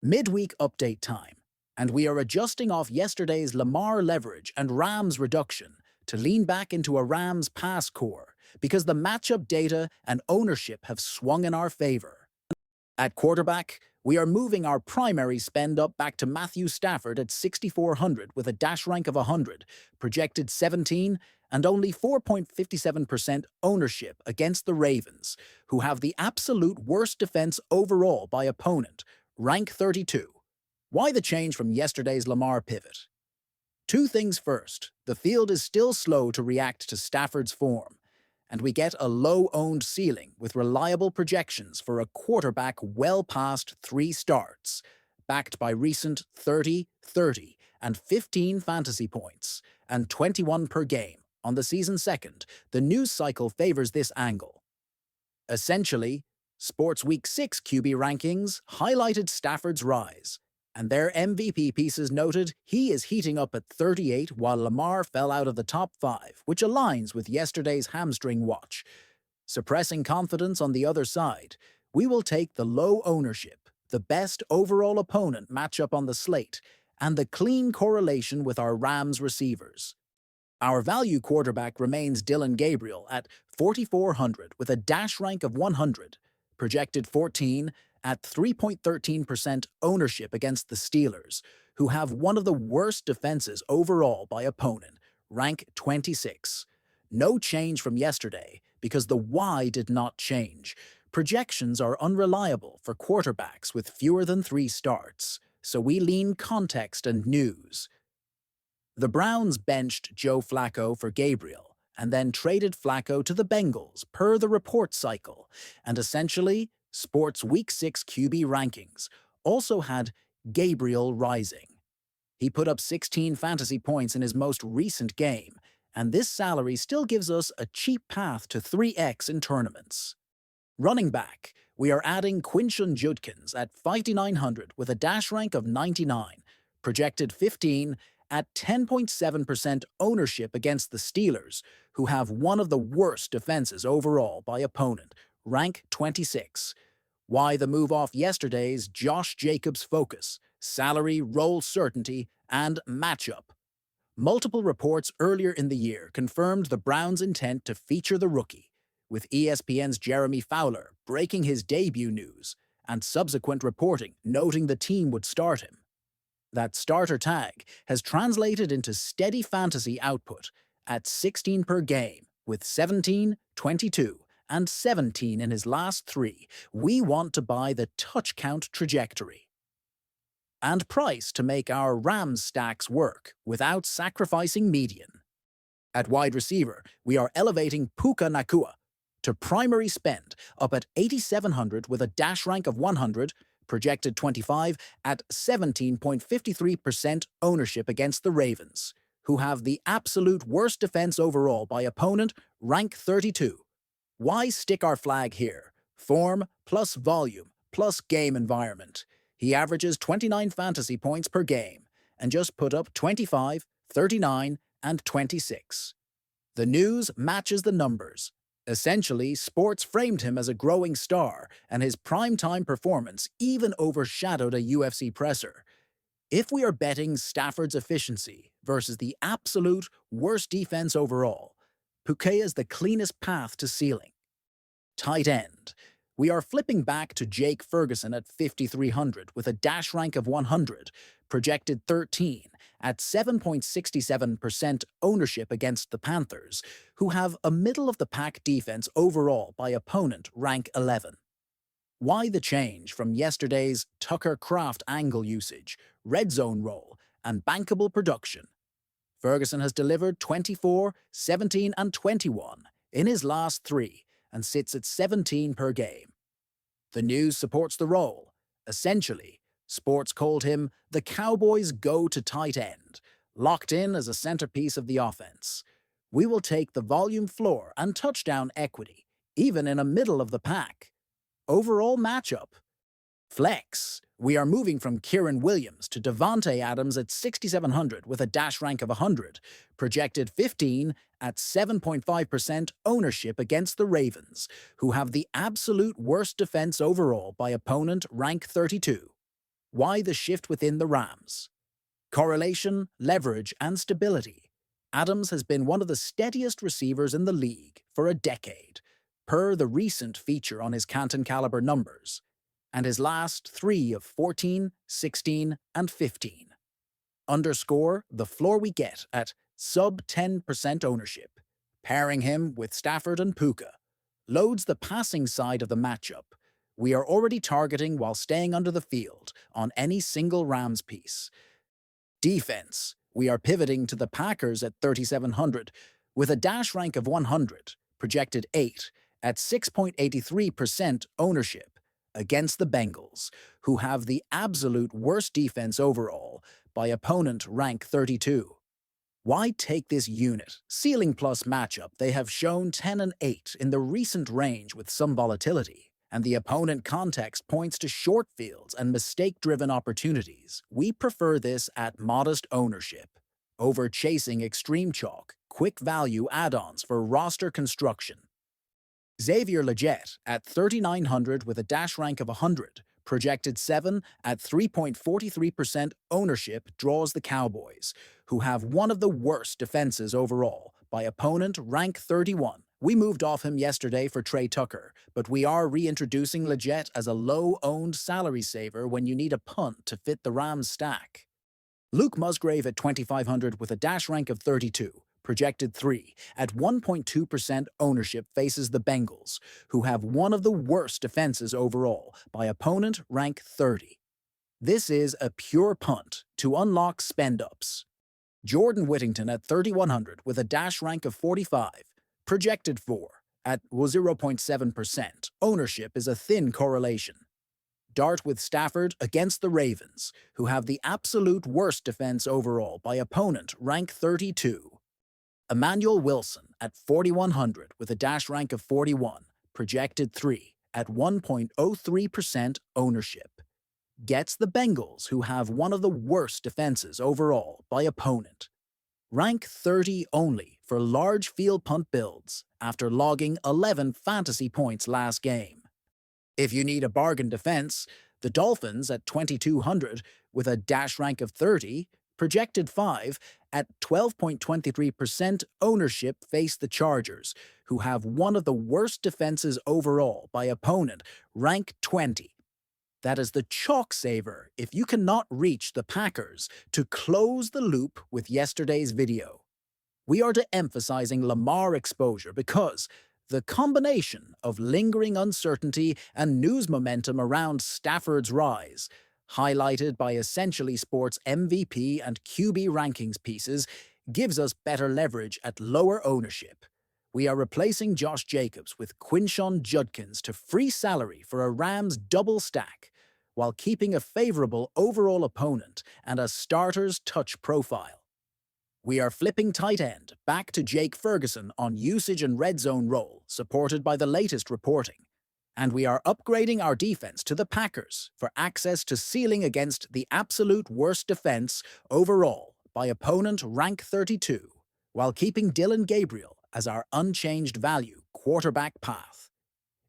Midweek update time, and we are adjusting off yesterday's Lamar leverage and Rams reduction to lean back into a Rams pass core because the matchup data and ownership have swung in our favor. At quarterback, we are moving our primary spend up back to Matthew Stafford at 6,400 with a dash rank of 100, projected 17, and only 4.57% ownership against the Ravens, who have the absolute worst defense overall by opponent, rank 32. Why the change from yesterday's Lamar pivot? Two things first, the field is still slow to react to Stafford's form, and we get a low-owned ceiling with reliable projections for a quarterback well past 3 starts, backed by recent 30, 30, and 15 fantasy points, and 21 per game. On the season second, the news cycle favors this angle. Essentially, Sports Week 6 QB rankings highlighted Stafford's rise, and their MVP pieces noted he is heating up at 38 while Lamar fell out of the top 5, which aligns with yesterday's hamstring watch. Suppressing confidence on the other side, we will take the low ownership, the best overall opponent matchup on the slate, and the clean correlation with our Rams receivers. Our value quarterback remains Dylan Gabriel at 4,400 with a dash rank of 100, projected 14 at 3.13% ownership against the Steelers, who have one of the worst defenses overall by opponent, rank 26. No change from yesterday because the why did not change. Projections are unreliable for quarterbacks with fewer than 3 starts, so we lean context and news. The Browns benched Joe Flacco for Gabriel and then traded Flacco to the Bengals per the report cycle, and essentially, Sports Week 6 QB rankings also had Gabriel rising. He put up 16 fantasy points in his most recent game, and this salary still gives us a cheap path to 3x in tournaments. Running back, we are adding Quinshon Judkins at 5,900 with a dash rank of 99, projected 15 at 10.7% ownership against the Steelers, who have one of the worst defenses overall by opponent, rank 26. Why the move off yesterday's Josh Jacobs focus, salary, role certainty, and matchup. Multiple reports earlier in the year confirmed the Browns' intent to feature the rookie, with ESPN's Jeremy Fowler breaking his debut news and subsequent reporting noting the team would start him. That starter tag has translated into steady fantasy output at 16 per game, with 17, 22, and 17 in his last 3. We want to buy the touch count trajectory and price to make our Rams stacks work without sacrificing median. At wide receiver, we are elevating Puka Nakua to primary spend up at 8,700 with a dash rank of 100, projected 25 at 17.53% ownership against the Ravens, who have the absolute worst defense overall by opponent, rank 32. Why stick our flag here? Form plus volume plus game environment. He averages 29 fantasy points per game and just put up 25, 39, and 26. The news matches the numbers. Essentially, sports framed him as a growing star, and his primetime performance even overshadowed a UFC presser. If we are betting Stafford's efficiency versus the absolute worst defense overall, Puka is the cleanest path to ceiling. Tight end. We are flipping back to Jake Ferguson at 5,300 with a dash rank of 100, projected 13, at 7.67% ownership against the Panthers, who have a middle-of-the-pack defense overall by opponent, rank 11. Why the change from yesterday's Tucker Kraft angle usage, red zone role, and bankable production? Ferguson has delivered 24, 17, and 21 in his last 3 and sits at 17 per game. The news supports the role. Essentially, sports called him the Cowboys' go-to tight end, locked in as a centerpiece of the offense. We will take the volume floor and touchdown equity, even in a middle-of-the-pack. Overall matchup. Flex. We are moving from Kieran Williams to Devontae Adams at 6,700 with a dash rank of 100, projected 15 at 7.5% ownership against the Ravens, who have the absolute worst defense overall by opponent, rank 32. Why the shift within the Rams? Correlation, leverage, and stability. Adams has been one of the steadiest receivers in the league for a decade, per the recent feature on his Canton caliber numbers, and his last three of 14, 16, and 15. Underscore the floor we get at sub 10% ownership. Pairing him with Stafford and Puka loads the passing side of the matchup. We are already targeting while staying under the field on any single Rams piece. Defense. We are pivoting to the Packers at 3,700 with a dash rank of 100, projected 8, at 6.83% ownership against the Bengals, who have the absolute worst defense overall by opponent rank 32. Why take this unit? Ceiling plus matchup, they have shown 10 and 8 in the recent range with some volatility, and the opponent context points to short fields and mistake-driven opportunities. We prefer this at modest ownership, over chasing extreme chalk, quick value add-ons for roster construction. Xavier Legette at 3,900 with a dash rank of 100, projected 7 at 3.43% ownership draws the Cowboys, who have one of the worst defenses overall, by opponent rank 31. We moved off him yesterday for Trey Tucker, but we are reintroducing Legette as a low-owned salary saver when you need a punt to fit the Rams stack. Luke Musgrave at 2,500 with a dash rank of 32, projected 3, at 1.2% ownership faces the Bengals, who have one of the worst defenses overall, by opponent rank 30. This is a pure punt to unlock spend-ups. Jordan Whittington at 3,100 with a dash rank of 45, projected 4, at 0.7%. Ownership is a thin correlation. Dart with Stafford against the Ravens, who have the absolute worst defense overall by opponent rank 32. Emmanuel Wilson at 4,100 with a dash rank of 41, projected 3, at 1.03% ownership. Gets the Bengals, who have one of the worst defenses overall by opponent. Rank 30 only for large field punt builds after logging 11 fantasy points last game. If you need a bargain defense, the Dolphins at 2,200 with a dash rank of 30, projected 5, at 12.23% ownership face the Chargers, who have one of the worst defenses overall by opponent, rank 20. That is the chalk saver if you cannot reach the Packers, to close the loop with yesterday's video. We are de-emphasizing Lamar exposure because the combination of lingering uncertainty and news momentum around Stafford's rise, highlighted by Essentially Sports MVP and QB rankings pieces, gives us better leverage at lower ownership. We are replacing Josh Jacobs with Quinshon Judkins to free salary for a Rams double stack, while keeping a favorable overall opponent and a starter's touch profile. We are flipping tight end back to Jake Ferguson on usage and red zone role, supported by the latest reporting. And we are upgrading our defense to the Packers for access to ceiling against the absolute worst defense overall by opponent rank 32, while keeping Dylan Gabriel as our unchanged value quarterback path.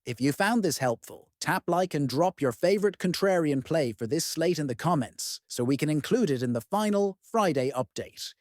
If you found this helpful, tap like and drop your favorite contrarian play for this slate in the comments so we can include it in the final Friday update.